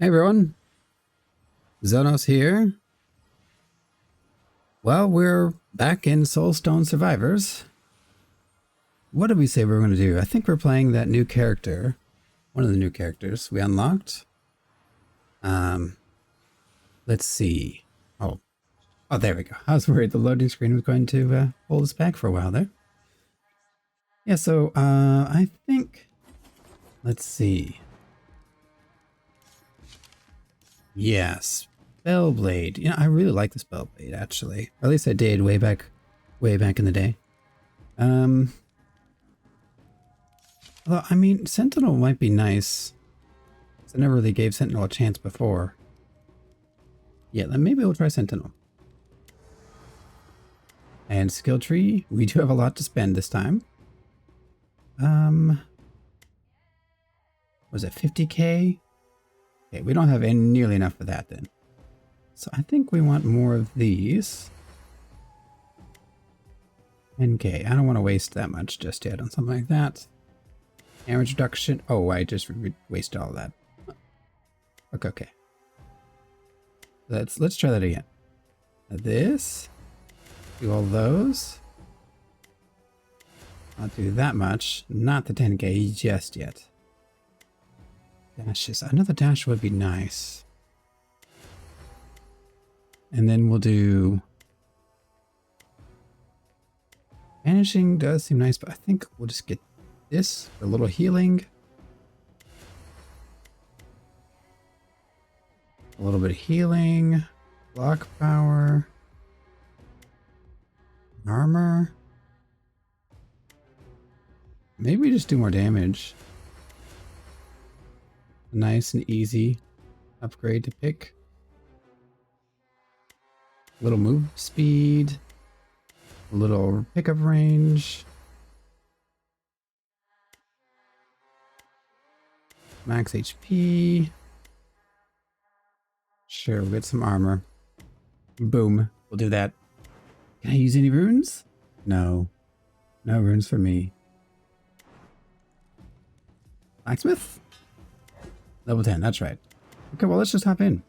Hey everyone, Zhonos here. Well, we're back in Soulstone Survivors. What did we say we were going to do? I think we're playing that new character. One of the new characters we unlocked. Um, let's see. Oh, there we go. I was worried the loading screen was going to hold us back for a while there. Yeah, so I think, let's see. Yes, Spellblade. You know, I really like the Spellblade actually. Or at least I did way back in the day. Although, I mean, Sentinel might be nice. I never really gave Sentinel a chance before. Yeah, then maybe we'll try Sentinel. And skill tree, we do have a lot to spend this time. Was it 50k? Okay, we don't have nearly enough for that then. So I think we want more of these. 10k, I don't want to waste that much just yet on something like that. Damage reduction, oh, I just wasted all of that. Okay. Let's try that again. This, do all those. Not do that much, not the 10k just yet. Dashes, another dash would be nice. And then we'll do... Vanishing does seem nice, but I think we'll just get this, a little healing. A little bit of healing. Block power. Armor. Maybe we just do more damage. Nice and easy upgrade to pick. A little move speed. A little pickup range. Max HP. Sure, we'll get some armor. Boom. We'll do that. Can I use any runes? No. No runes for me. Blacksmith? Level 10, that's right. Okay, well, let's just hop in.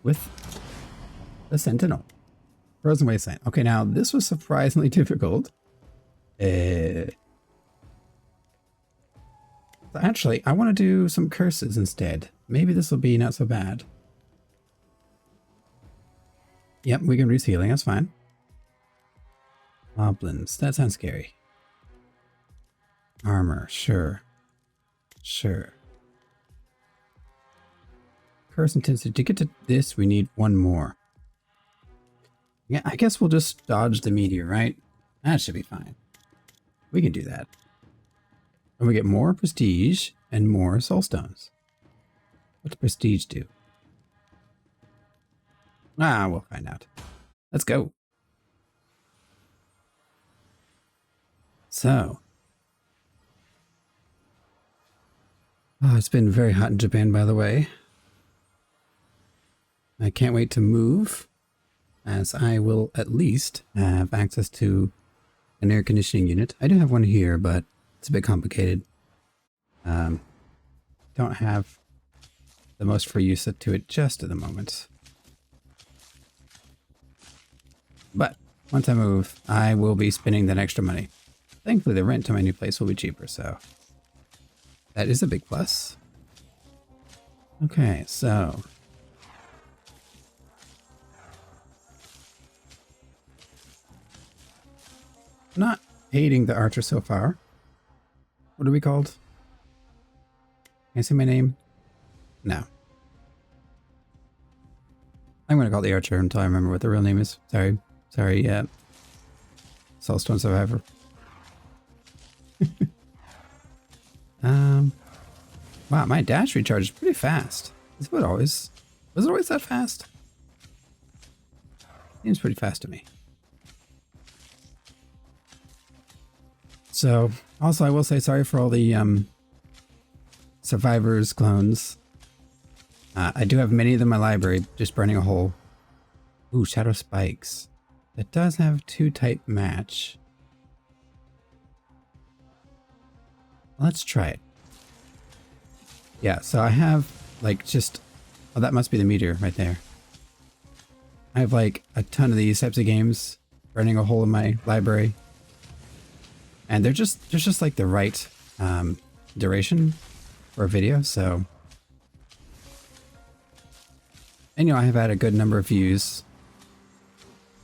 With the Sentinel. Frozen Wasteland. Okay, now, this was surprisingly difficult. So actually, I want to do some curses instead. Maybe this will be not so bad. Yep, we can reduce healing, that's fine. Goblins, that sounds scary. Armor, sure. Sure. Curse intensity. To get to this, we need one more. Yeah, I guess we'll just dodge the meteor, right? That should be fine. We can do that. And we get more prestige and more soulstones. What's prestige do? We'll find out. Let's go. So. Oh, it's been very hot in Japan, by the way. I can't wait to move, as I will at least have access to an air conditioning unit. I do have one here, but it's a bit complicated. Don't have the most free use to it just at the moment. But once I move, I will be spending that extra money. Thankfully, the rent to my new place will be cheaper, so that is a big plus. Okay, so not hating the archer so far. What are we called? Can I say my name? No. I'm going to call it the archer until I remember what the real name is. Sorry, Soulstone Survivor. Wow, my dash recharge is pretty fast. Was it always that fast? Seems pretty fast to me. So, also I will say sorry for all the Survivors clones. I do have many of them in my library, just burning a hole. Ooh, Shadow Spikes. It does have 2-type match. Let's try it. Yeah, so I have like just... Oh, that must be the meteor right there. I have like a ton of these types of games burning a hole in my library. And they're just like the right duration for a video, so... And you know, I have had a good number of views.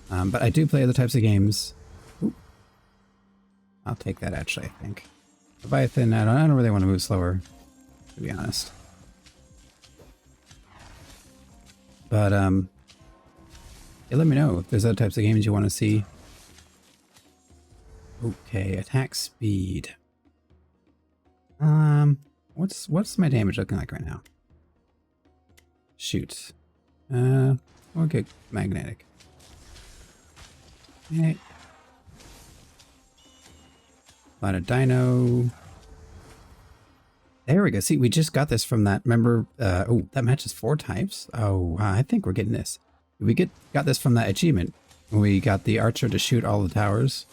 But I do play other types of games. Ooh. I'll take that actually, I think. Leviathan, I don't really want to move slower, to be honest. But, yeah, let me know if there's other types of games you want to see. Okay, attack speed. What's my damage looking like right now? Shoot. Okay, magnetic. Okay. A lot of dino. There we go. See, we just got this from that. Remember? Oh, that matches 4 types. Oh, I think we're getting this. We got this from that achievement when we got the archer to shoot all the towers.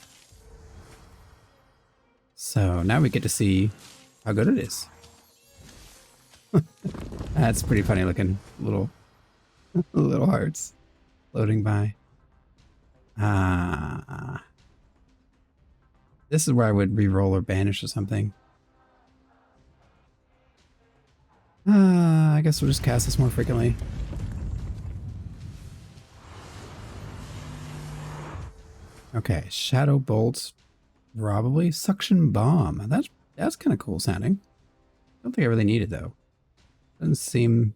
So now we get to see how good it is. That's pretty funny looking little hearts floating by. This is where I would re-roll or banish or something. I guess we'll just cast this more frequently. Okay, shadow bolts, probably suction bomb. That's kind of cool sounding. I don't think I really need it though. Doesn't seem.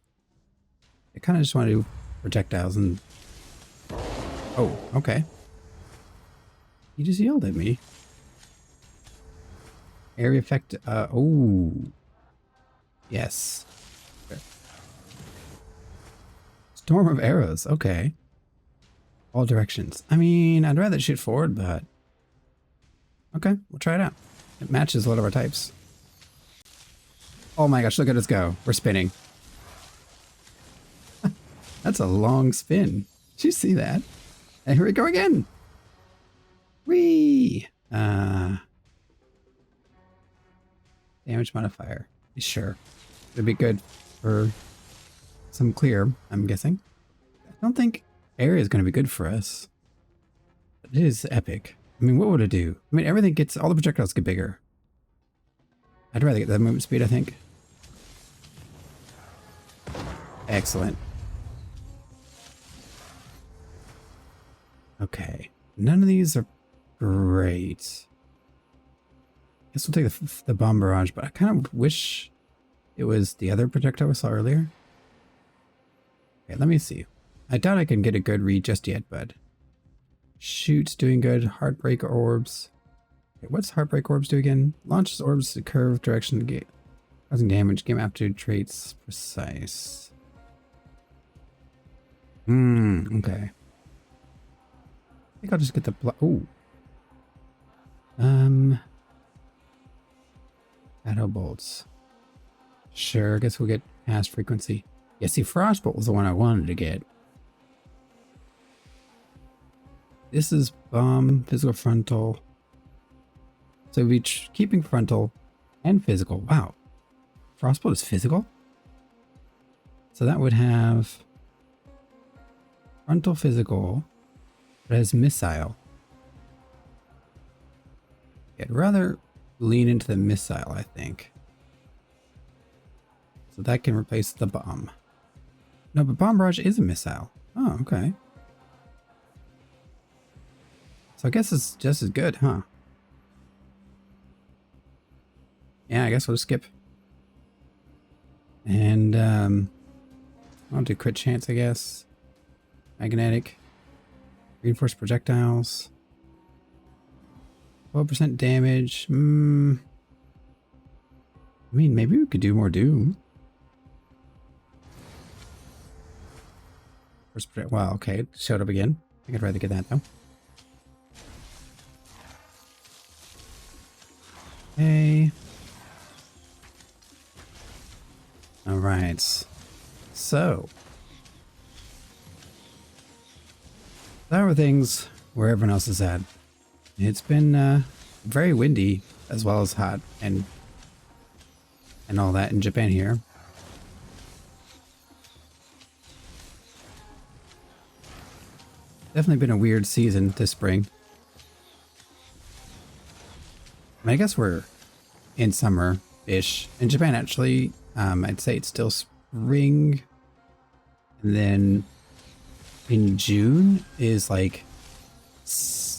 I kind of just want to do projectiles and. Oh, okay. He just yelled at me. Area effect. Oh. Yes. Okay. Storm of arrows. Okay. All directions. I mean, I'd rather shoot forward, but... Okay, we'll try it out. It matches a lot of our types. Oh my gosh, look at us go. We're spinning. That's a long spin. Did you see that? And here we go again. Whee! Damage modifier. Sure. It'd be good for some clear, I'm guessing. I don't think area is going to be good for us. It is epic. I mean, what would it do? I mean, everything gets... All the projectiles get bigger. I'd rather get that movement speed, I think. Excellent. Okay. None of these are great. Guess we'll take the bomb barrage, but I kind of wish it was the other projectile we saw earlier. Okay, let me see. I doubt I can get a good read just yet, but... Shoot's doing good. Heartbreak orbs. Okay, what's Heartbreak orbs do again? Launches orbs to curve direction, causing damage. Game aptitude traits precise. Okay. I think I'll just get the ooh. Shadow bolts. Sure, I guess we'll get past frequency. Yeah, see, Frostbolt was the one I wanted to get. This is bomb, physical, frontal. So we'll be keeping frontal and physical. Wow. Frostbolt is physical? So that would have frontal, physical, but it has missile. I'd rather lean into the missile, I think. So that can replace the bomb. No, but bomb barrage is a missile. Oh, okay. So I guess it's just as good, huh? Yeah, I guess we'll just skip. And, I'll do crit chance, I guess. Magnetic. Reinforced projectiles. 12% damage. I mean, maybe we could do more Doom. Wow, okay, it showed up again. I think I'd rather get that, though. Okay. Alright. So. How are things where everyone else is at? It's been very windy as well as hot and all that in Japan here. Definitely been a weird season this spring. I guess we're in summer-ish. In Japan, actually, I'd say it's still spring. And then in June is like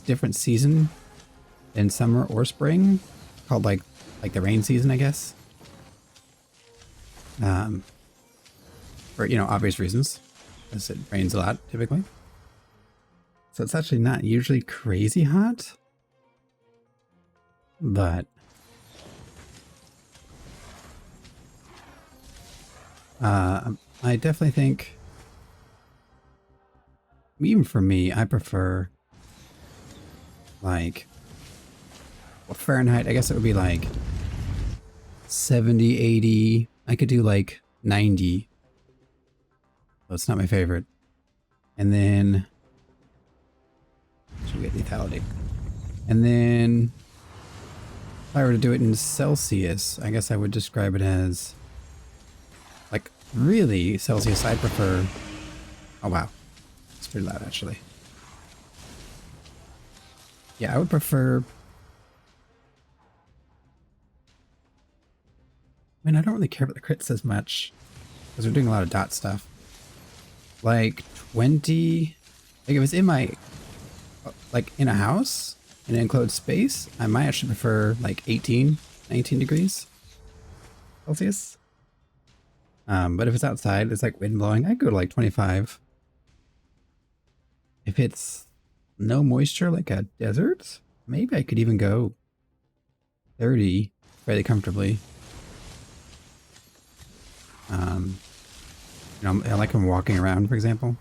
different season than summer or spring, called like the rain season, I guess. For, you know, obvious reasons, because it rains a lot typically. So it's actually not usually crazy hot, but I definitely think, even for me, I prefer like, well, Fahrenheit, I guess it would be like 70, 80. I could do like 90. Well, it's not my favorite. And then should we get lethality? And then if I were to do it in Celsius, I guess I would describe it as like really Celsius. I'd prefer. Oh wow, it's pretty loud actually. Yeah, I would prefer. I mean, I don't really care about the crits as much because we're doing a lot of dot stuff. Like 20. Like if it's in my, like in a house in an enclosed space, I might actually prefer like 18, 19 degrees Celsius. But if it's outside, it's like wind blowing, I go to like 25. If it's no moisture, like a desert, maybe I could even go 30 fairly comfortably. You know, I like when walking around, for example.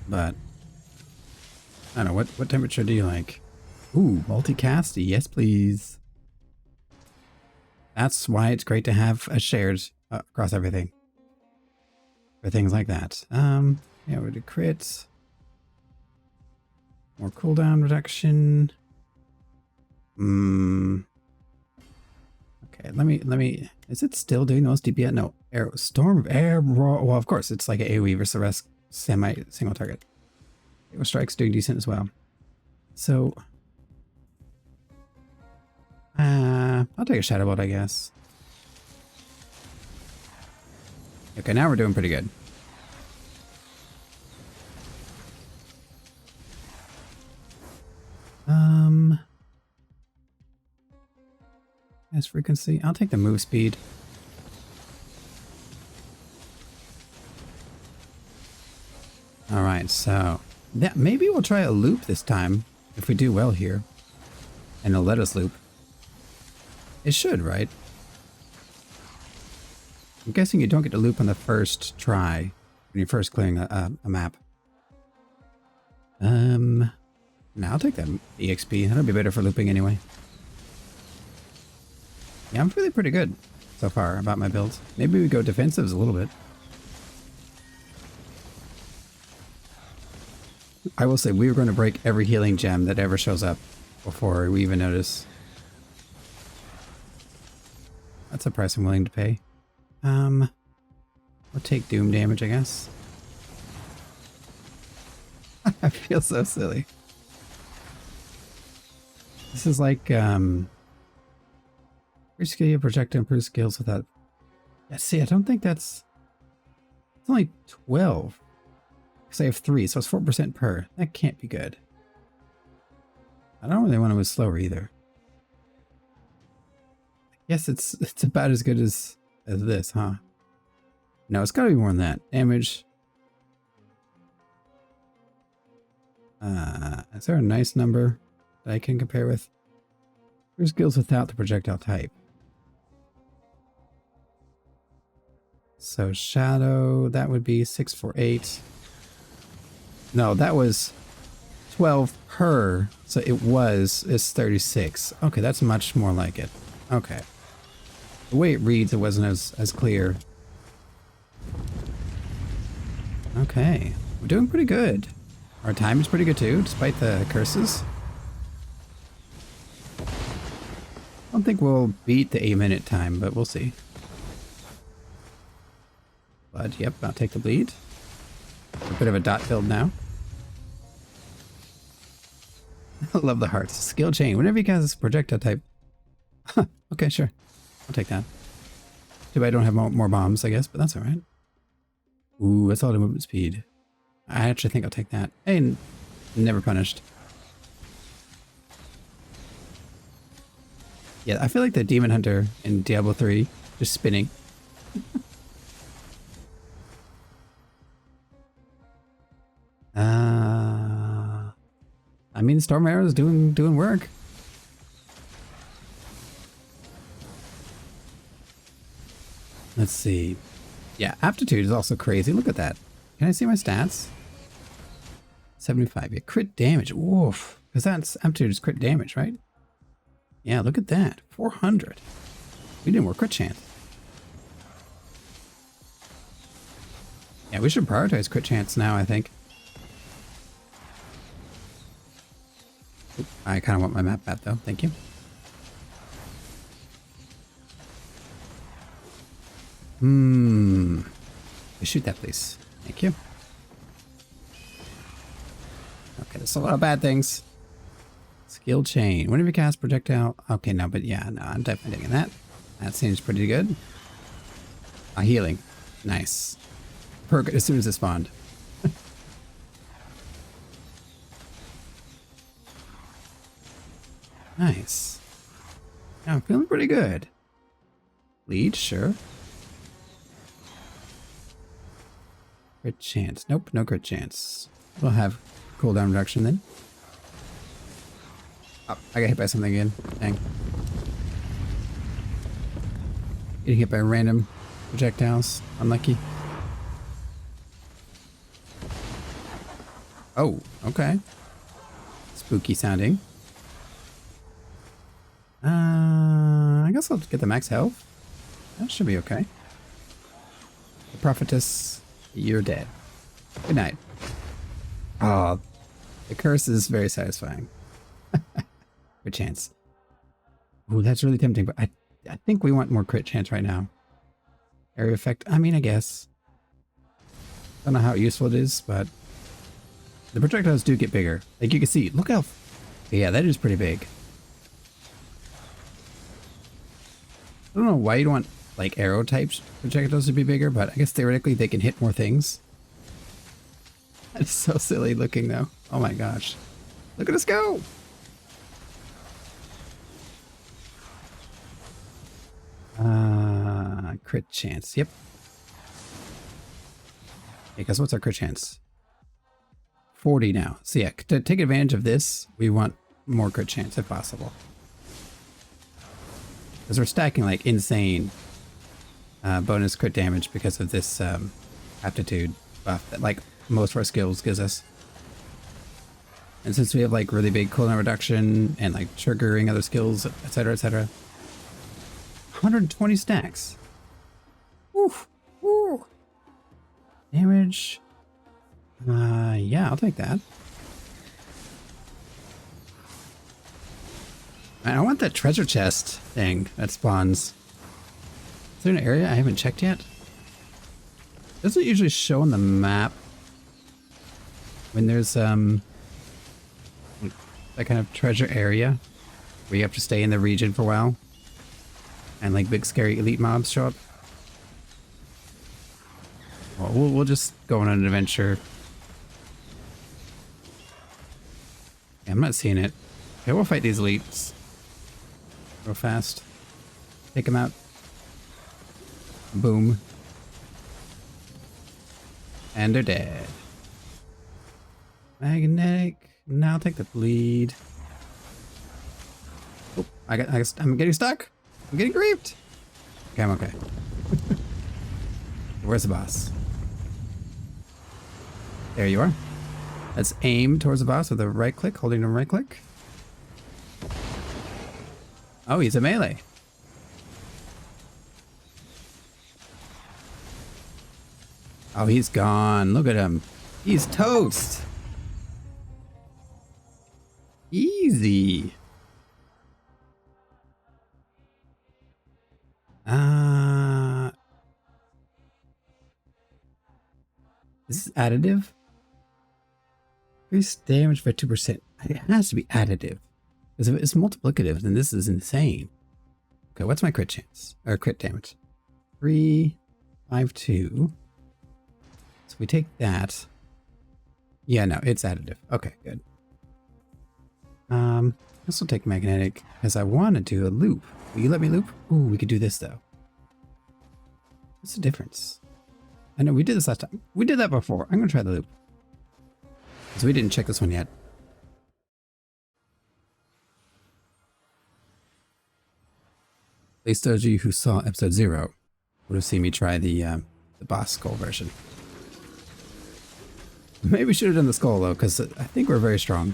But I don't know, what temperature do you like? Ooh, multicast? Yes, please. That's why it's great to have a shared across everything. For things like that. Yeah, we do crits. More cooldown reduction. Okay, let me. Is it still doing the most DPS? No, storm of air. Well, of course, it's like an AoE versus the rest single target. Air strike's doing decent as well. So, I'll take a shadow bolt, I guess. Okay, now we're doing pretty good. As frequency, I'll take the move speed. All right, so yeah, maybe we'll try a loop this time if we do well here, and it'll let us loop. It should, right? I'm guessing you don't get to loop on the first try when you're first clearing a map. Now I'll take that EXP. That'll be better for looping anyway. Yeah, I'm feeling pretty good so far about my builds. Maybe we go defensives a little bit. I will say we were going to break every healing gem that ever shows up before we even notice. That's a price I'm willing to pay. We'll take doom damage, I guess. I feel so silly. This is like, Rescale projectile improve skills without. Yeah, see, I don't think that's. It's only 12. Because I have 3, so it's 4% per. That can't be good. I don't really want to move slower either. Yes, it's about as good as this, huh? No, it's got to be more than that. Damage. Is there a nice number that I can compare with? There's skills without the projectile type. So shadow, that would be 6, 4, 8. No, that was 12 per. So it's 36. Okay, that's much more like it. Okay. The way it reads, it wasn't as clear. Okay. We're doing pretty good. Our time is pretty good too, despite the curses. I don't think we'll beat the 8-minute time, but we'll see. But yep, I'll take the bleed. A bit of a dot build now. I love the hearts. Skill chain. Whenever you cast this projectile type. Huh, okay, sure. I'll take that. Too bad I don't have more bombs, I guess, but that's alright. Ooh, that's all the movement speed. I actually think I'll take that. Hey, never punished. Yeah, I feel like the Demon Hunter in Diablo 3, just spinning. I mean, Storm Arrow's doing work. Let's see. Yeah, aptitude is also crazy. Look at that. Can I see my stats? 75. Yeah, crit damage. Woof. Because that's aptitude is crit damage, right? Yeah, look at that. 400. We did more crit chance. Yeah, we should prioritize crit chance now, I think. Oop, I kind of want my map back, though. Thank you. Shoot that, please. Thank you. Okay, there's a lot of bad things. Skill chain. Whenever you cast projectile. Okay, no, but yeah, no, I'm definitely digging that. That seems pretty good. Healing. Nice. Perk as soon as it spawned. Nice. Yeah, I'm feeling pretty good. Lead, sure. Crit chance. Nope, no crit chance. We'll have cooldown reduction then. Oh, I got hit by something again. Dang. Getting hit by random projectiles. Unlucky. Oh, okay. Spooky sounding. I guess I'll get the max health. That should be okay. The prophetess, you're dead. Good night. Oh, the curse is very satisfying. Good chance. Ooh, that's really tempting, but I think we want more crit chance right now. Area effect, I mean, I guess. Don't know how useful it is, but the projectiles do get bigger. Like you can see, look how, yeah, that is pretty big. I don't know why you'd want like arrow types projectiles to be bigger, but I guess theoretically they can hit more things. That's so silly looking though. Oh my gosh. Look at us go! Crit chance. Yep. Because what's our crit chance? 40 now. So yeah, to take advantage of this, we want more crit chance if possible. Because we're stacking like insane bonus crit damage because of this aptitude buff that like most of our skills gives us. And since we have like really big cooldown reduction and like triggering other skills, etc., etc. 120 stacks. Oof. Ooh. Damage. Yeah, I'll take that. Man, I want that treasure chest thing that spawns. Is there an area I haven't checked yet? Doesn't usually show on the map when there's that kind of treasure area where you have to stay in the region for a while and like big scary elite mobs show up. Well, we'll just go on an adventure. Yeah, I'm not seeing it. Okay, we'll fight these elites real fast. Take them out. Boom. And they're dead. Magnetic. Now I'll take the bleed. Oh, I'm getting stuck. I'm getting griefed. Okay, I'm okay. Where's the boss? There you are. Let's aim towards the boss with a right click, holding the right click. Oh, he's a melee. Oh, he's gone. Look at him. He's toast. Easy. Is this additive? Increase damage by 2%. It has to be additive. Because if it's multiplicative, then this is insane. Okay, what's my crit chance? Or crit damage? 3, 5, 2. So we take that. Yeah, no, it's additive. Okay, good. This will take magnetic because I want to do a loop. Will you let me loop? Ooh, we could do this though. What's the difference? I know we did this last time. We did that before. I'm gonna try the loop. So we didn't check this one yet. At least those of you who saw episode 0 would have seen me try the boss skull version. Maybe we should have done the skull though, because I think we're very strong.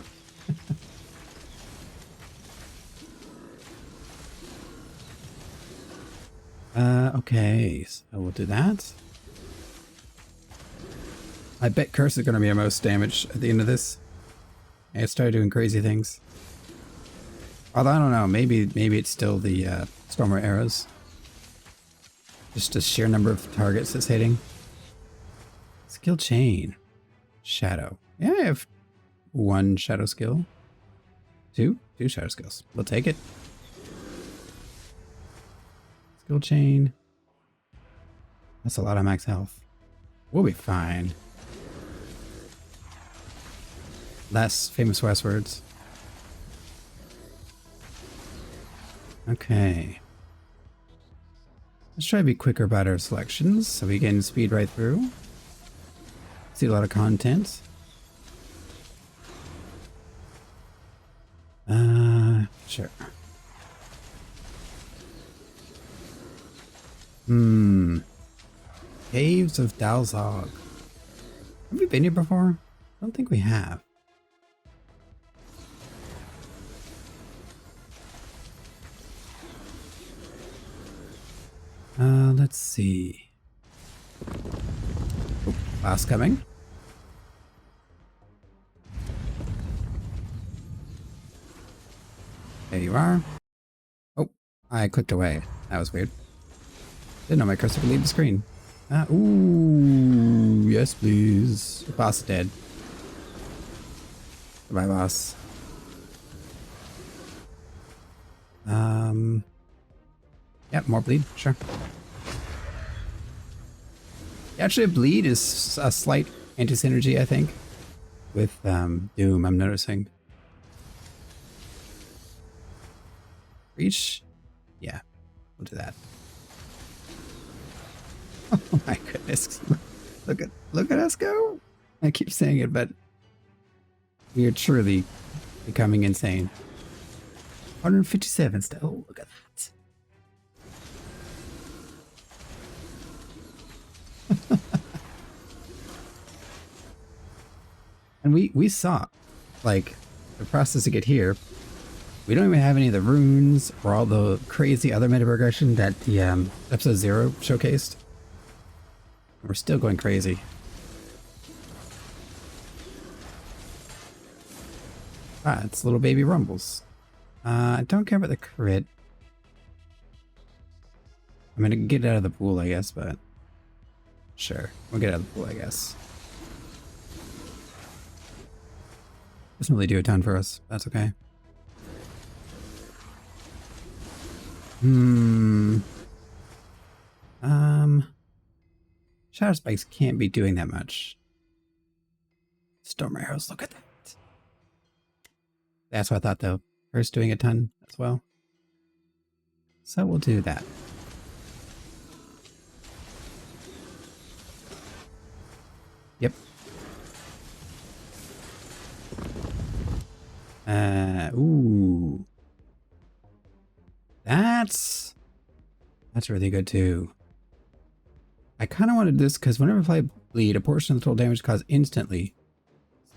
Okay, so we'll do that. I bet Curse is going to be our most damage at the end of this. I started doing crazy things. Although I don't know, maybe it's still the Stormer arrows. Just a sheer number of targets it's hitting. Skill chain. Shadow. Yeah, I have 1 shadow skill. 2 shadow skills. We'll take it. Skill chain. That's a lot of max health. We'll be fine. Less famous last words. Okay. Let's try to be quicker about our selections so we can speed right through. See a lot of content. Sure. Caves of Dalzog. Have we been here before? I don't think we have. Let's see. Oh, boss coming. There you are. Oh, I clicked away. That was weird. Didn't know my cursor could leave the screen. Ooh, yes please. The boss is dead. Goodbye, boss. Yep, more bleed, sure. Actually, bleed is a slight anti-synergy, I think, with Doom, I'm noticing. Reach? Yeah, we'll do that. Oh my goodness. Look at us go. I keep saying it, but we are truly becoming insane. 157 still. Oh, look at that. And we saw like the process to get here. We don't even have any of the runes or all the crazy other meta progression that the episode 0 showcased. We're still going crazy. Ah, it's little baby rumbles. I don't care about the crit. I'm gonna get out of the pool, I guess, but sure, we'll get out of the pool, I guess. Doesn't really do a ton for us. That's okay. Shadow spikes can't be doing that much. Storm arrows, look at that. That's what I thought though. First doing a ton as well. So we'll do that. Yep. Ooh. That's really good too. I kind of wanted this because whenever I bleed, a portion of the total damage caused instantly.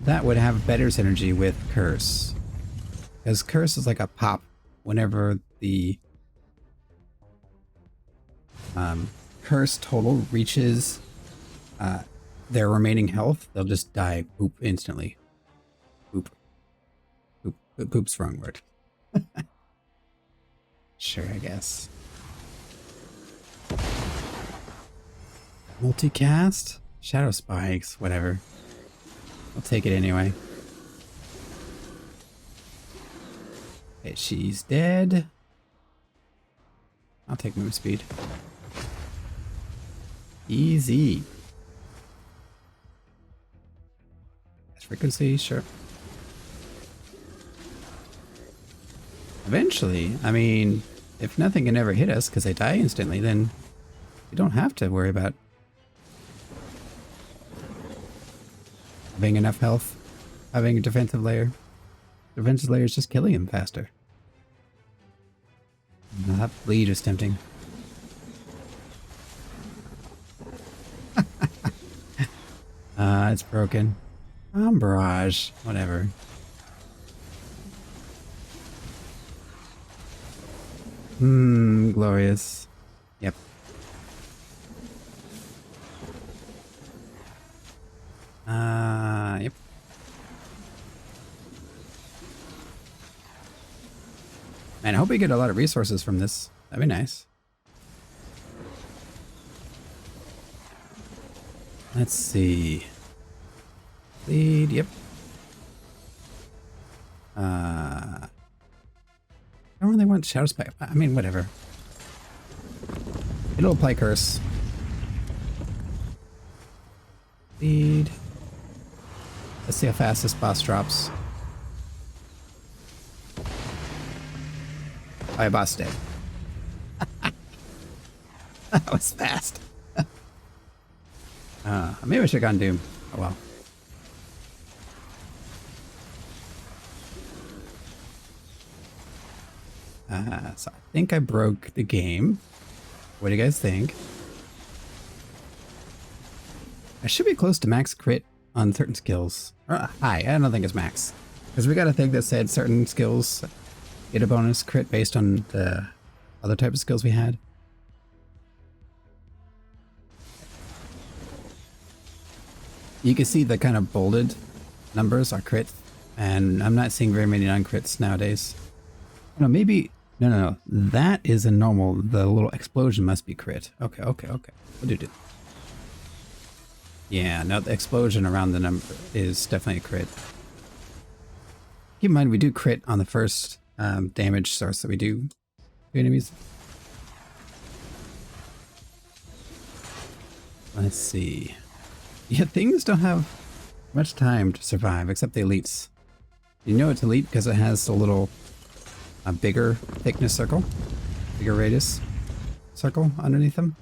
That would have better synergy with Curse. Because Curse is like a pop whenever the Curse total reaches their remaining health, they'll just die boop instantly. Boop. Boop. Boop's the wrong word. Sure, I guess. Multicast? Shadow spikes, whatever. I'll take it anyway. Okay, she's dead. I'll take move speed. Easy. Frequency, sure. Eventually, I mean, if nothing can ever hit us because they die instantly, then we don't have to worry about having enough health, having a defensive layer. Defensive layer is just killing him faster. That bleed is tempting. It's broken. Barrage. Whatever. Glorious. Yep. Yep. Man, I hope we get a lot of resources from this. That'd be nice. Let's see. Lead, yep. I don't really want Shadow Spike. I mean, whatever. It'll apply Curse. Lead. Let's see how fast this boss drops. Oh, boss dead. That was fast. Maybe I should have gone Doom. Oh well. So I think I broke the game. What do you guys think? I should be close to max crit on certain skills. Or high, I don't think it's max. Because we got a thing that said certain skills get a bonus crit based on the other type of skills we had. You can see the kind of bolded numbers are crits, and I'm not seeing very many non-crits nowadays. No, maybe... No. That is a normal... The little explosion must be crit. Okay. We'll do it. Yeah, no, the explosion around the number is definitely a crit. Keep in mind, we do crit on the first damage source that we do to enemies. Let's see. Yeah, things don't have much time to survive, except the elites. You know it's elite because it has a bigger thickness circle, bigger radius circle underneath them.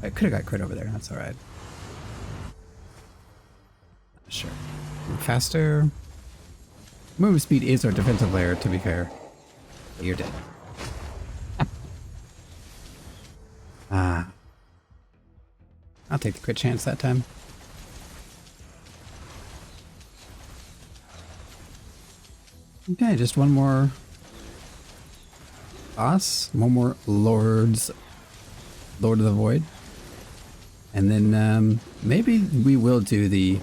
I could have got crit over there, that's alright. Sure. Faster. Move speed is our defensive layer, to be fair. But you're dead. I'll take the crit chance that time. Okay, just one more boss, one more Lord of the Void, and then maybe we will do the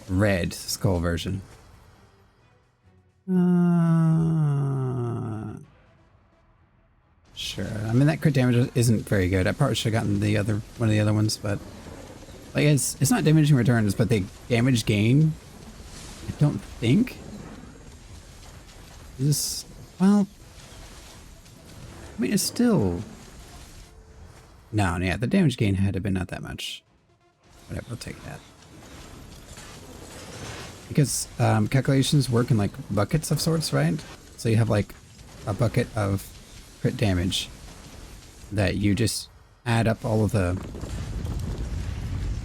red skull version. Sure. I mean, that crit damage isn't very good. I probably should have gotten one of the other ones, but like it's not damaging returns, but the damage gain, I don't think. Is, well, I mean, it's still... No, yeah, the damage gain had to have been not that much. Whatever, we'll take that. Because calculations work in like buckets of sorts, right? So you have like a bucket of crit damage that you just add up all of the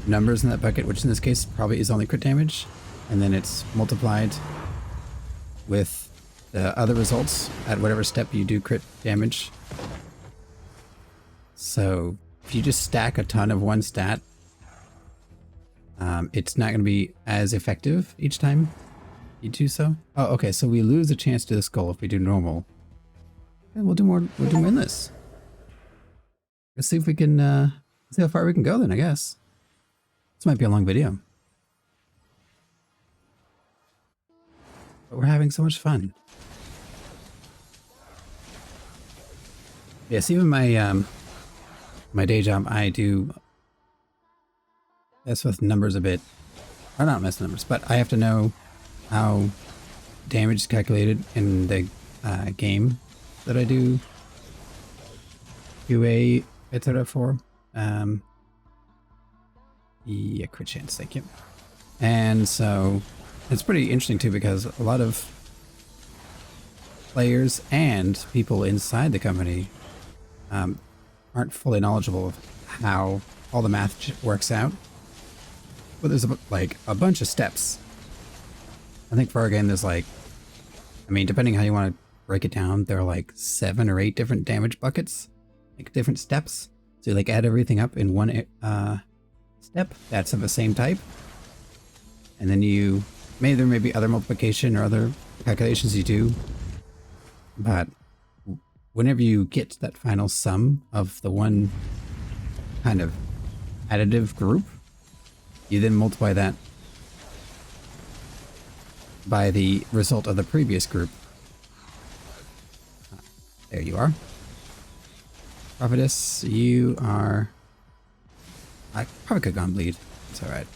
numbers in that bucket, which in this case probably is only crit damage, and then it's multiplied with the other results at whatever step you do crit damage. So if you just stack a ton of one stat, it's not going to be as effective each time you do so. Oh, okay, so we lose a chance to the skull if we do normal. Okay, we'll do more. We'll do endless. Let's see if we can see how far we can go then, I guess. This might be a long video, but we're having so much fun. Yes, even my my day job, I do mess with numbers a bit. Or not mess with numbers, but I have to know how damage is calculated in the game that I do QA etc. for. Yeah, crit chance, thank you. And so it's pretty interesting too because a lot of players and people inside the company aren't fully knowledgeable of how all the math works out. But there's like a bunch of steps. I think for our game there's like, I mean, depending how you want to break it down, there are like 7 or 8 different damage buckets, like different steps. So you like add everything up in one step that's of the same type. And then there may be other multiplication or other calculations you do. But whenever you get to that final sum of the one kind of additive group, you then multiply that by the result of the previous group. There you are. Prophetess, you are... I probably could have gone bleed. It's alright.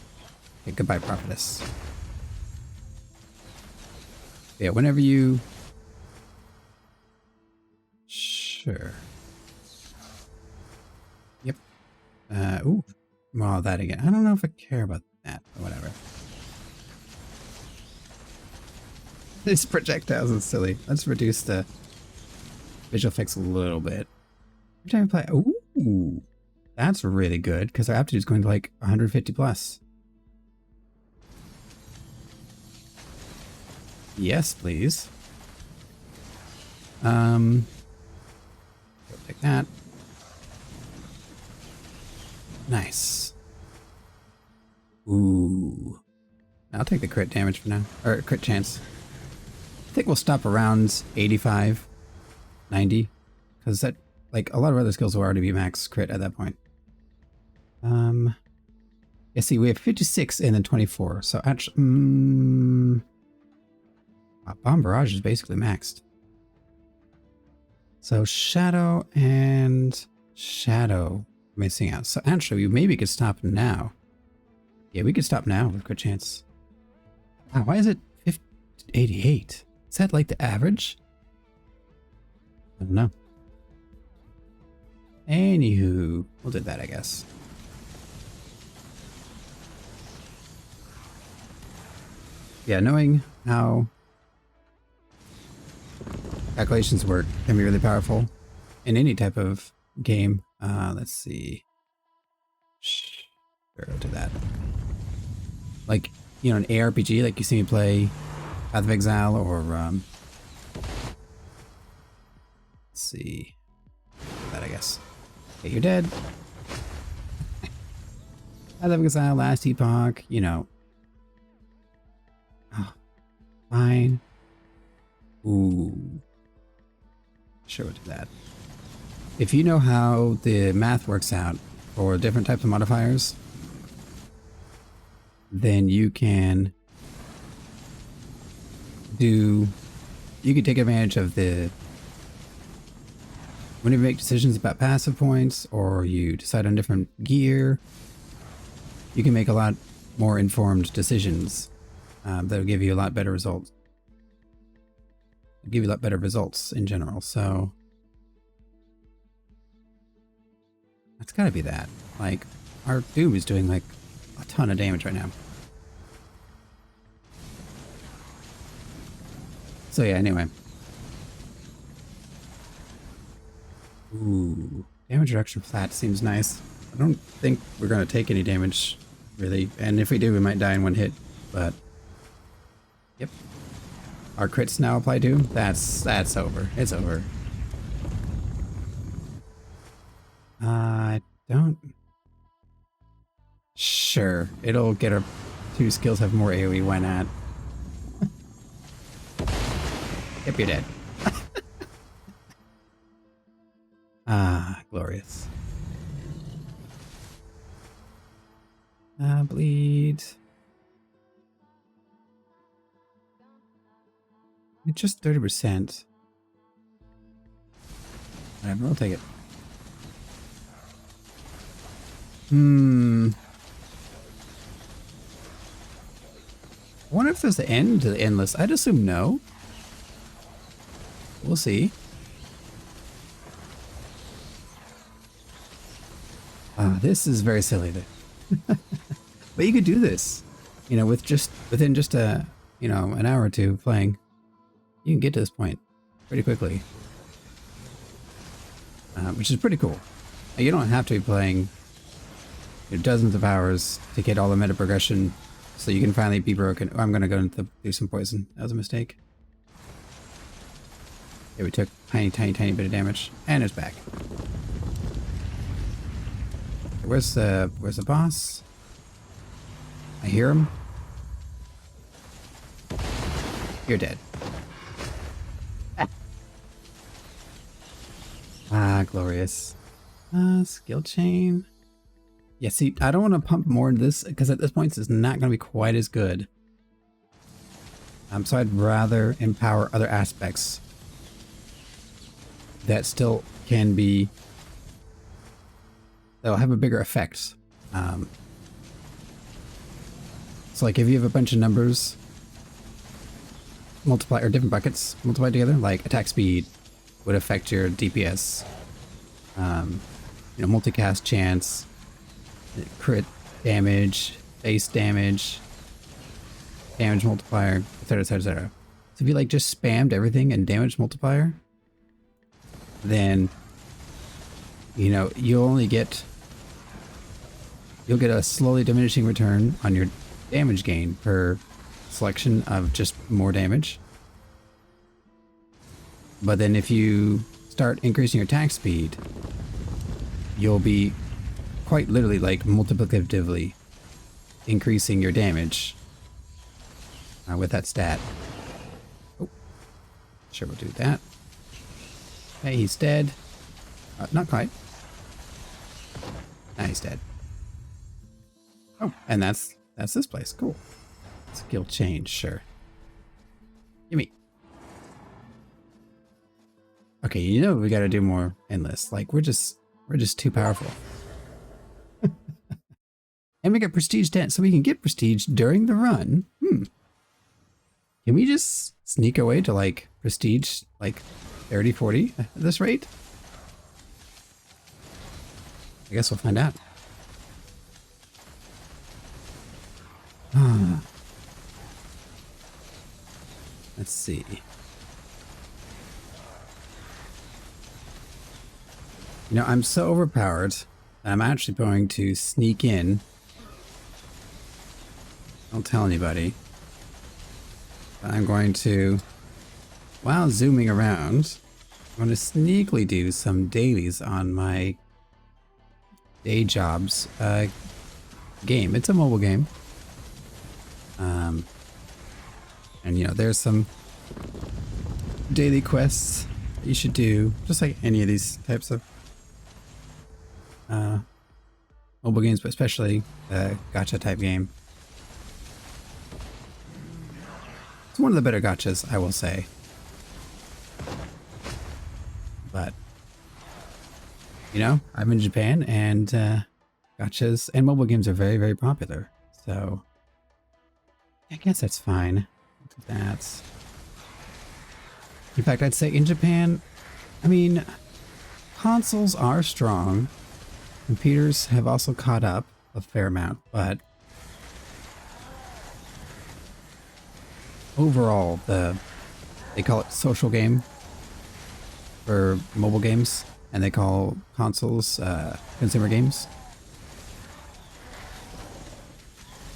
Okay, goodbye, Prophetess. Yeah, whenever you... Sure. Yep. Ooh. Well, that again. I don't know if I care about that, but whatever. These projectiles is silly. Let's reduce the visual effects a little bit. Every time I play... Ooh. That's really good, because our aptitude is going to like 150 plus. Yes, please. Go take that. Nice. Ooh. I'll take the crit damage for now. Or crit chance. I think we'll stop around 85, 90. Because that, like, a lot of other skills will already be max crit at that point. Yeah, see, we have 56 and then 24. So actually, Bomb Barrage is basically maxed. So Shadow and Shadow missing out. So actually, we maybe could stop now. Yeah, we could stop now with crit chance. Wow, why is it 88? Is that like the average? I don't know. Anywho, we'll do that, I guess. Yeah, knowing how calculations work can be really powerful in any type of game. Let's see. Sure, to that. Like, you know, an ARPG, like you see me play Path of Exile or, let's see. That, I guess. Okay, you're dead. Path of Exile, Last Epoch, you know. Oh, fine. Ooh. Sure, we'll do that. If you know how the math works out for different types of modifiers, then you can take advantage of when you make decisions about passive points or you decide on different gear, you can make a lot more informed decisions that'll give you a lot better results. Give you a lot better results in general, so that's gotta be that. Like, our Doom is doing like a ton of damage right now. So yeah, anyway. Ooh, damage reduction flat seems nice. I don't think we're gonna take any damage, really. And if we do, we might die in one hit, but... Yep. Our crits now apply to? That's over. It's over. I don't... Sure, it'll get our 2 skills have more AoE, why not? Yep, you're dead. Ah, glorious. Bleed. It's just 30%. Whatever, I'll take it. I wonder if there's the end to the endless. I'd assume no. We'll see. This is very silly. But you could do this, you know, within just a, you know, an hour or two playing. You can get to this point pretty quickly, which is pretty cool. You don't have to be playing, you know, dozens of hours to get all the meta progression, so you can finally be broken. Oh, I'm gonna go into do some poison. That was a mistake. Yeah, we took tiny bit of damage, and it's back. Where's the boss? I hear him. You're dead. Glorious. Skill chain. Yeah, see, I don't want to pump more into this because at this point it's not going to be quite as good. So I'd rather empower other aspects that still can be, that'll have a bigger effect. So like if you have a bunch of numbers multiply, or different buckets multiplied together, like attack speed would affect your DPS, you know, multicast chance, crit damage, base damage, damage multiplier, etc, etc, etc. So if you like just spammed everything in damage multiplier, then, you know, you'll get a slowly diminishing return on your damage gain per selection of just more damage. But then if you start increasing your attack speed, you'll be quite literally like multiplicatively increasing your damage with that stat. Oh, sure, we'll do that. Hey, he's dead. Not quite. Nah, he's dead. Oh, and that's this place. Cool. Skill change, sure. Gimme. Okay, you know we gotta do more endless. Like we're just too powerful. And we get prestige 10, so we can get prestige during the run. Can we just sneak away to like prestige like 30, 40 at this rate? I guess we'll find out. Let's see. You know, I'm so overpowered that I'm actually going to sneak in. Don't tell anybody. But I'm going to, while zooming around, I'm going to sneakily do some dailies on my day jobs game. It's a mobile game. And you know, there's some daily quests that you should do, just like any of these types of mobile games, but especially gacha type game. It's one of the better gachas, I will say. But you know, I'm in Japan, and gachas and mobile games are very, very popular. So I guess that's fine. That's, in fact, I'd say in Japan, I mean, consoles are strong. Computers have also caught up a fair amount, but overall, they call it social game for mobile games, and they call consoles consumer games.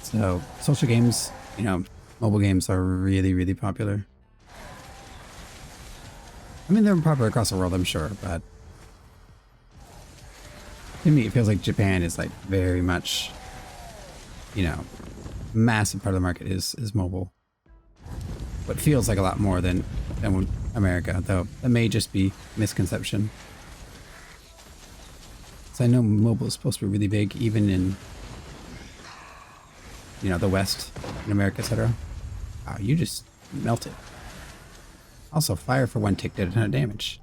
So social games, you know, mobile games are really, really popular. I mean, they're popular across the world, I'm sure, but to me, it feels like Japan is like very much, you know, massive part of the market is mobile. But feels like a lot more than America, though that may just be misconception. So I know mobile is supposed to be really big, even in, you know, the West, in America, etc. Wow, you just melted. Also, fire for one tick did a ton of damage.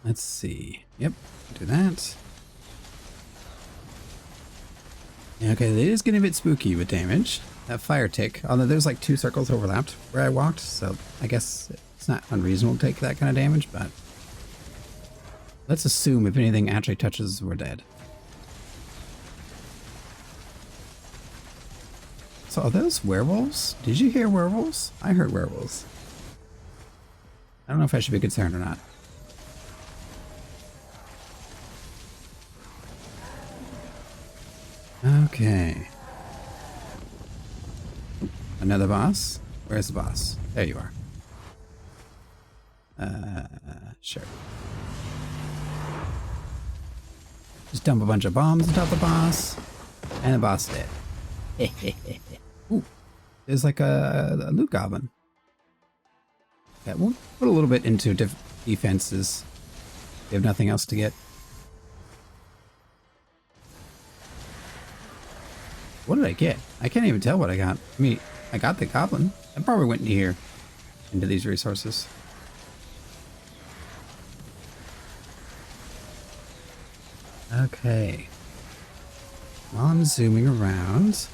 Let's see. Yep, do that. Okay, it is getting a bit spooky with damage. That fire tick, although there's like 2 circles overlapped where I walked, so I guess it's not unreasonable to take that kind of damage, but let's assume if anything actually touches, we're dead. So are those werewolves? Did you hear werewolves? I heard werewolves. I don't know if I should be concerned or not. Okay. Another boss? Where's the boss? There you are. Sure. Just dump a bunch of bombs on top of the boss, and the boss dead. Ooh, there's like a loot goblin. Yeah, we'll put a little bit into defenses. We have nothing else to get. What did I get? I can't even tell what I got. I mean, I got the goblin. I probably went into here, into these resources. Okay. While I'm zooming around,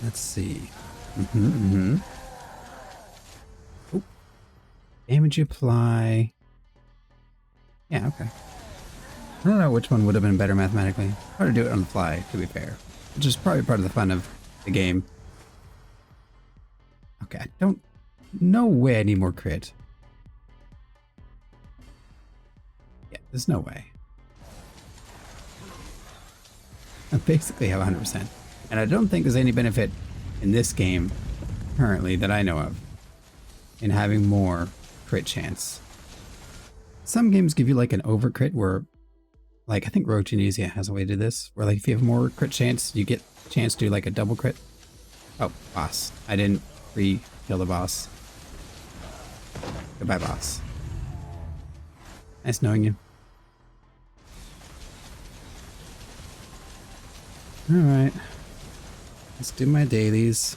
let's see. Oh, damage apply. Yeah, okay. I don't know which one would have been better mathematically. Hard to do it on the fly, to be fair. Which is probably part of the fun of the game. Okay, I don't... No way I need more crit. Yeah, there's no way. I basically have 100%. And I don't think there's any benefit in this game, currently, that I know of, in having more crit chance. Some games give you like an over crit where, like, I think Rogue Tunisia has a way to do this, where like if you have more crit chance, you get a chance to do like a double crit. Oh, boss. I didn't kill the boss. Goodbye, boss. Nice knowing you. Alright. Let's do my dailies.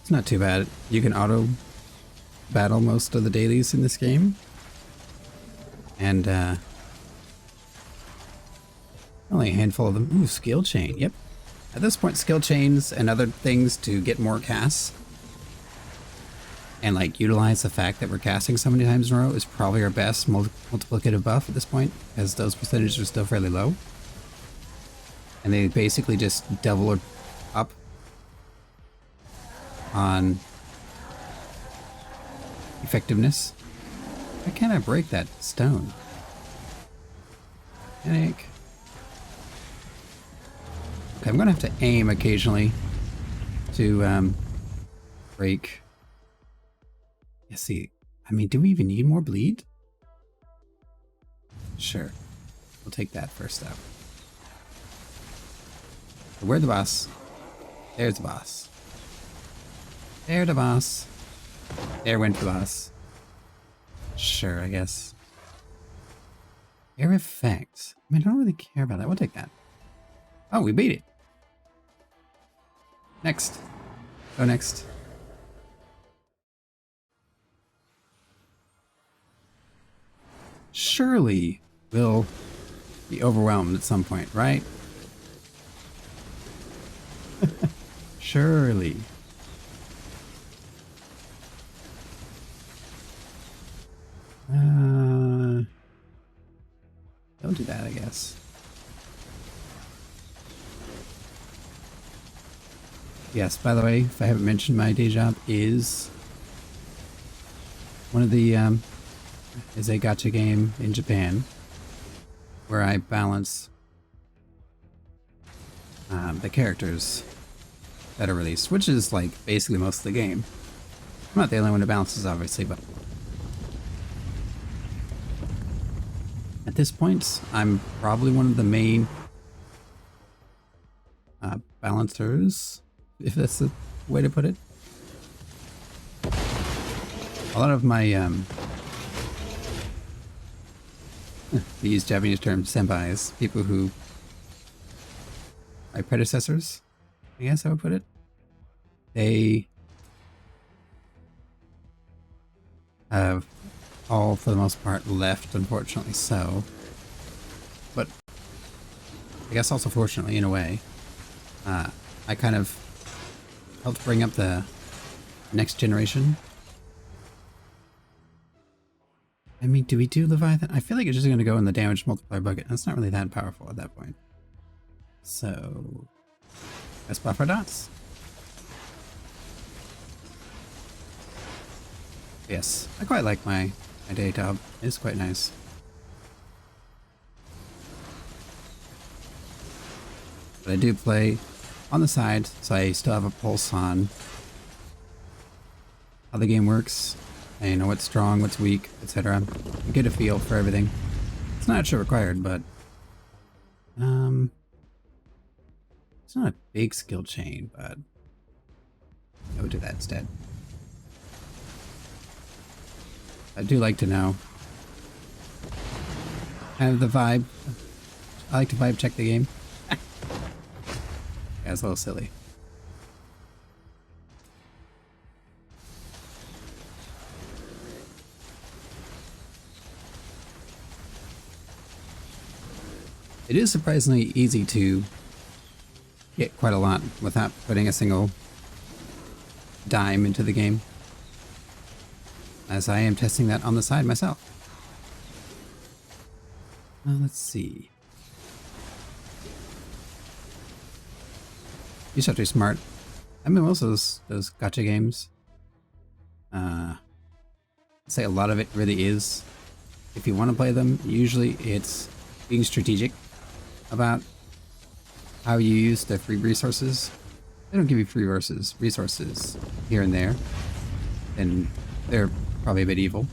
It's not too bad. You can auto battle most of the dailies in this game. And only a handful of them. Ooh, skill chain. Yep. At this point, skill chains and other things to get more casts and like utilize the fact that we're casting so many times in a row is probably our best multiplicative buff at this point, as those percentages are still fairly low. And they basically just double up on effectiveness. Why can't I break that stone? Headache. Okay, I'm gonna have to aim occasionally to break. Yeah, see, I mean, do we even need more bleed? Sure, we'll take that first up. Where's the boss? There's the boss. There's the boss. There went the boss. Sure, I guess. Air effect. I mean, I don't really care about that. We'll take that. Oh, we beat it. Next. Go next. Surely we'll be overwhelmed at some point, right? Surely. Don't do that, I guess. Yes, by the way, if I haven't mentioned, my day job is one of the, is a gacha game in Japan where I balance the characters that are released, which is like basically most of the game. I'm not the only one who balances, obviously, but at this point, I'm probably one of the main balancers, if that's the way to put it. A lot of my, to use Japanese term, senpais, people who, my predecessors, I guess I would put it, they have all, for the most part, left, unfortunately so. But guess also fortunately in a way, I kind of helped bring up the next generation. I mean, do we do Leviathan? I feel like it's just going to go in the damage multiplier bucket. That's not really that powerful at that point. So, let's buff our dots. Yes, I quite like my day job. It's quite nice. But I do play on the side, so I still have a pulse on how the game works. I know what's strong, what's weak, etc. Get a feel for everything. It's not actually required, but it's not a big skill chain, but I would do that instead. I do like to know kind of the vibe. I like to vibe check the game. Yeah, it's a little silly. It is surprisingly easy to get quite a lot without putting a single dime into the game, as I am testing that on the side myself. Let's see. You have to be smart. I mean, most of those gacha games, I'd say a lot of it really is, if you want to play them, usually it's being strategic about how you use the free resources. They don't give you free resources here and there, and they're probably a bit evil.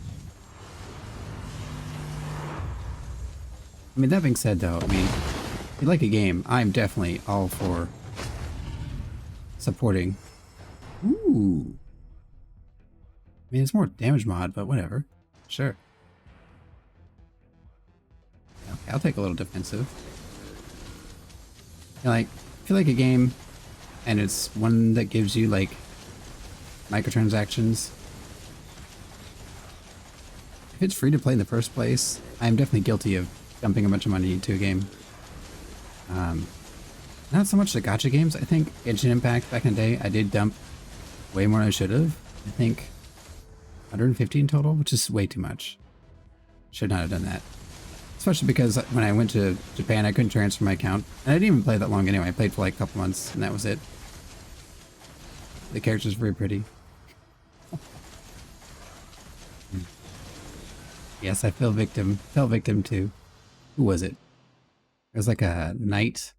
I mean, that being said though, I mean, if you like a game, I'm definitely all for supporting. Ooh. I mean, it's more damage mod, but whatever. Sure. Okay, I'll take a little defensive. Like, if you like a game, and it's one that gives you, like, microtransactions, if it's free to play in the first place, I'm definitely guilty of dumping a bunch of money into a game. Not so much the gacha games. I think Genshin Impact back in the day, I did dump way more than I should have. I think 150 in total, which is way too much. Should not have done that. Especially because when I went to Japan, I couldn't transfer my account. And I didn't even play that long anyway. I played for like a couple months, and that was it. The character's very pretty. Yes, I fell victim too. Who was it? It was like a knight.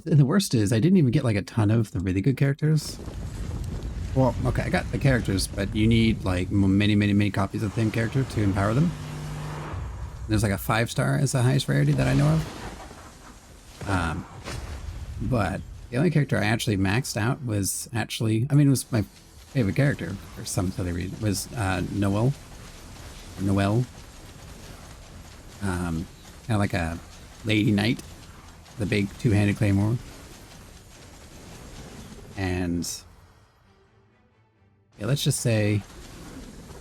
And the worst is, I didn't even get like a ton of the really good characters. Well, okay, I got the characters, but you need like many copies of the same character to empower them. There's like a 5-star as the highest rarity that I know of. But the only character I actually maxed out was actually, I mean, it was my favorite character for some silly reason, was Noel. Kind of like a lady knight, the big two-handed claymore. And yeah, let's just say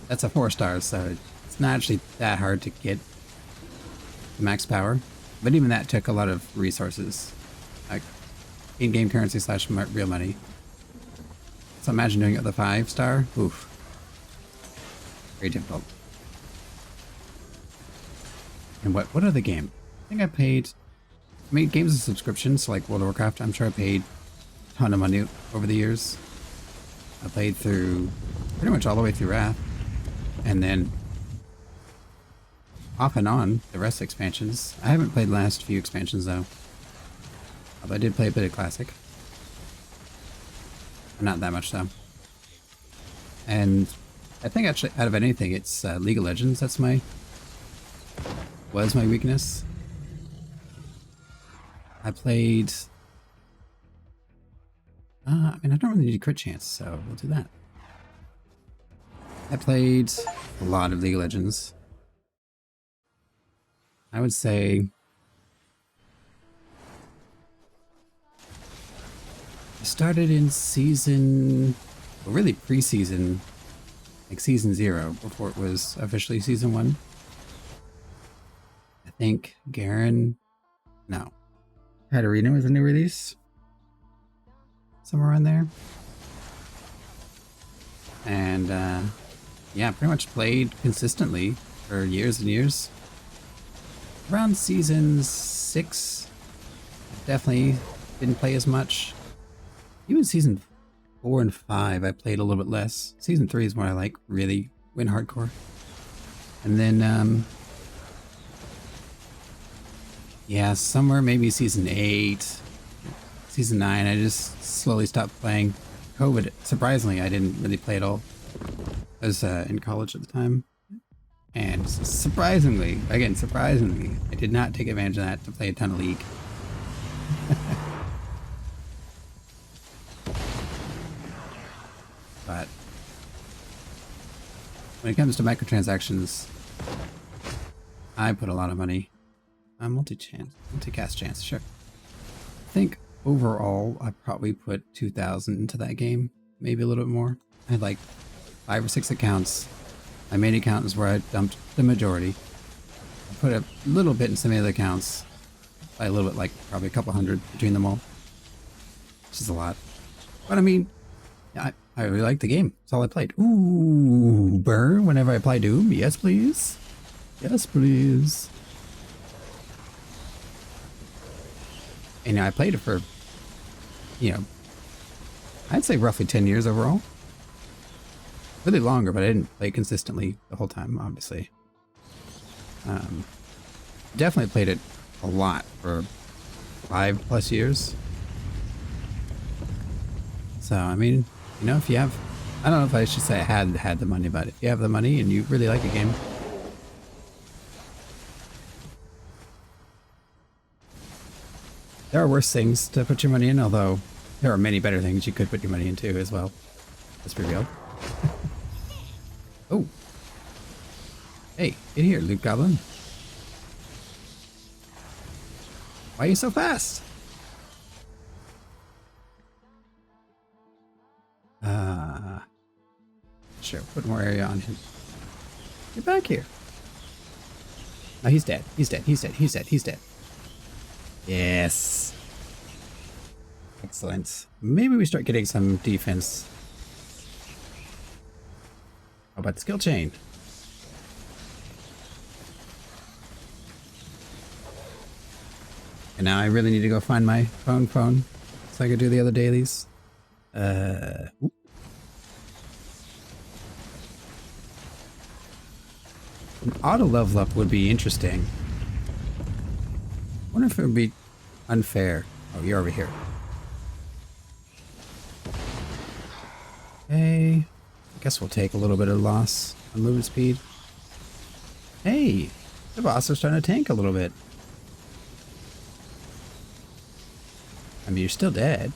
that's a 4 stars, so it's not actually that hard to get max power, but even that took a lot of resources, like in-game currency / real money. So imagine doing it with a 5-star. Oof, very difficult. And what other game? I think I paid. I mean, games of subscriptions like World of Warcraft. I'm sure I paid a ton of money over the years. I played through pretty much all the way through Wrath, and then off and on the rest of expansions. I haven't played the last few expansions though. Although I did play a bit of Classic. Not that much though. And I think actually out of anything, it's League of Legends. That's was my weakness. I played. I mean, I don't really need a crit chance, so we'll do that. I played a lot of League of Legends. I would say I started in season, well, really pre-season, like season 0, before it was officially season 1. I think Garen No. Had Arena was a new release. Somewhere around there. And yeah, pretty much played consistently for years and years. Around season 6, definitely didn't play as much. Even season 4 and 5, I played a little bit less. Season 3 is when I like really went hardcore. And then, yeah, somewhere maybe season 8, season 9, I just slowly stopped playing. COVID, surprisingly, I didn't really play at all. I was in college at the time. And surprisingly, I did not take advantage of that to play a ton of League. But when it comes to microtransactions, I put a lot of money. Multicast chance, sure. I think overall, I probably put 2,000 into that game, maybe a little bit more. I had like 5 or 6 accounts. My main account is where I dumped the majority. I put a little bit in some of the other accounts. By a little bit, like probably a couple hundred between them all. Which is a lot. But I mean, yeah, I really liked the game. That's all I played. Ooh, burn whenever I apply Doom. Yes, please. Yes, please. And I played it for, you know, I'd say roughly 10 years overall. Really longer, but I didn't play consistently the whole time, obviously. Definitely played it a lot for 5+ years. So, I mean, you know, if you have, I don't know if I should say I had the money, but if you have the money and you really like a game, there are worse things to put your money in, although there are many better things you could put your money into as well. Let's be real. Oh. Hey, get here, Luke Goblin. Why are you so fast? Sure, put more area on him. Get back here. Oh, he's dead. He's dead. He's dead. He's dead. He's dead. Yes. Excellent. Maybe we start getting some defense. How about the skill chain? And now I really need to go find my phone so I could do the other dailies. Oop. An auto level up would be interesting. I wonder if it would be unfair. Oh, you're over here. Okay. I guess we'll take a little bit of loss on movement speed. Hey, the boss is starting to tank a little bit. I mean, you're still dead.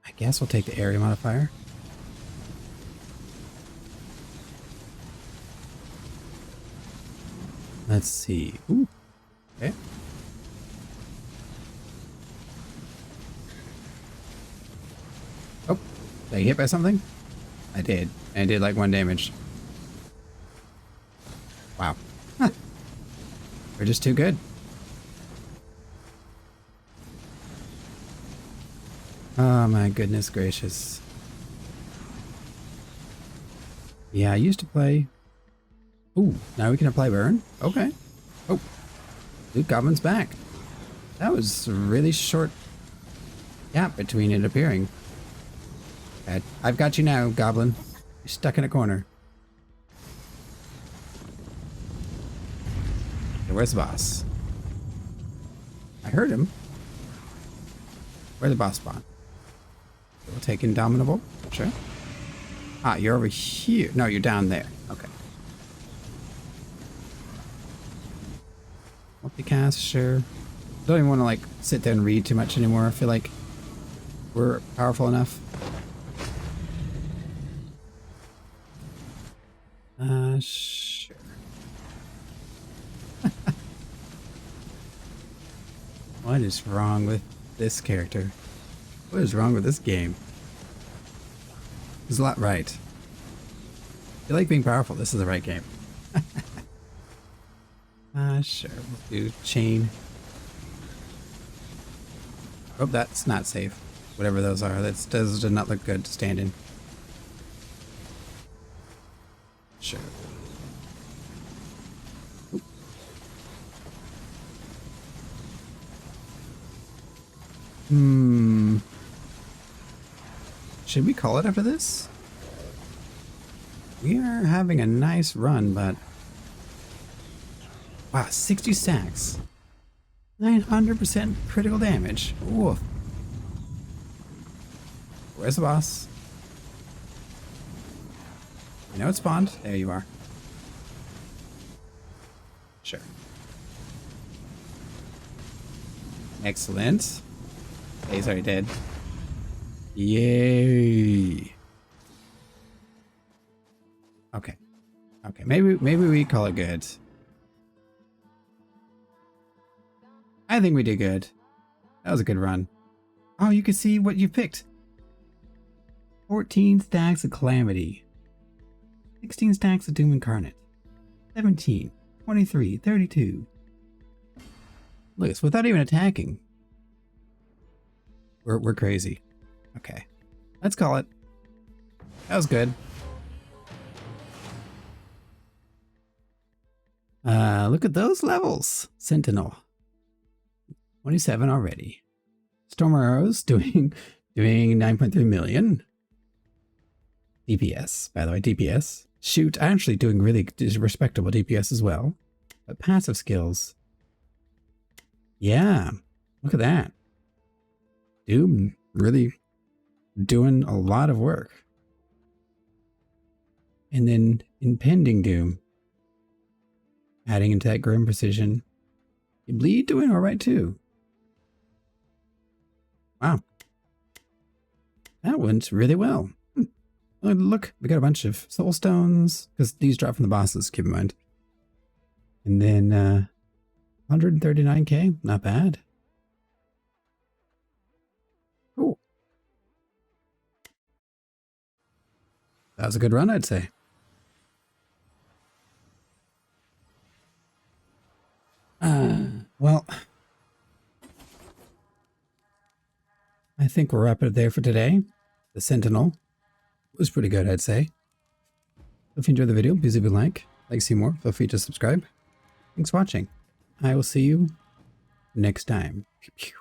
I guess we'll take the area modifier. Let's see. Ooh. Okay. Oh, did I get hit by something? I did. And I did like 1 damage. Wow. Huh. We're just too good. Oh my goodness gracious. Yeah, I used to play. Ooh, now we can apply burn? Okay. Oh, Luke Goblin's back. That was a really short gap between it appearing. I've got you now, Goblin. You're stuck in a corner. Okay, where's the boss? I heard him. Where's the boss spawn? We'll take Indomitable. Sure. Ah, you're over here. No, you're down there. Okay. Multicast, sure. Don't even want to, like, sit there and read too much anymore. I feel like we're powerful enough. Sure. What is wrong with this character? What is wrong with this game? There's a lot right. you like being powerful, this is the right game. Sure, we'll do chain. Oh, that's not safe. Whatever those are, that does not look good to stand in. Sure. Oop. Should we call it after this? We are having a nice run, but... Wow, 60 stacks. 900% critical damage. Ooh. Where's the boss? You know it spawned. There you are. Sure. Excellent. Okay, he's already dead. Yay. Okay. Okay, maybe we call it good. I think we did good. That was a good run. Oh, you can see what you picked. 14 stacks of Calamity. 16 stacks of Doom Incarnate. 17, 23, 32. Look, it's without even attacking. We're crazy. Okay. Let's call it. That was good. Look at those levels. Sentinel. 27 already. Storm Arrows doing 9.3 million. DPS, by the way, DPS. Shoot, actually doing really respectable DPS as well. But passive skills. Yeah, look at that. Doom really doing a lot of work. And then Impending Doom. Adding into that Grim Precision. Bleed doing alright too. Wow. That went really well. Look, we got a bunch of Soulstones, because these drop from the bosses, keep in mind. And then 139k, not bad. Cool. That was a good run, I'd say. Well, I think we'll wrap it there for today. The Sentinel was pretty good, I'd say. If you enjoyed the video, please leave a like to see more, feel free to subscribe. Thanks for watching. I will see you next time. Pew, pew.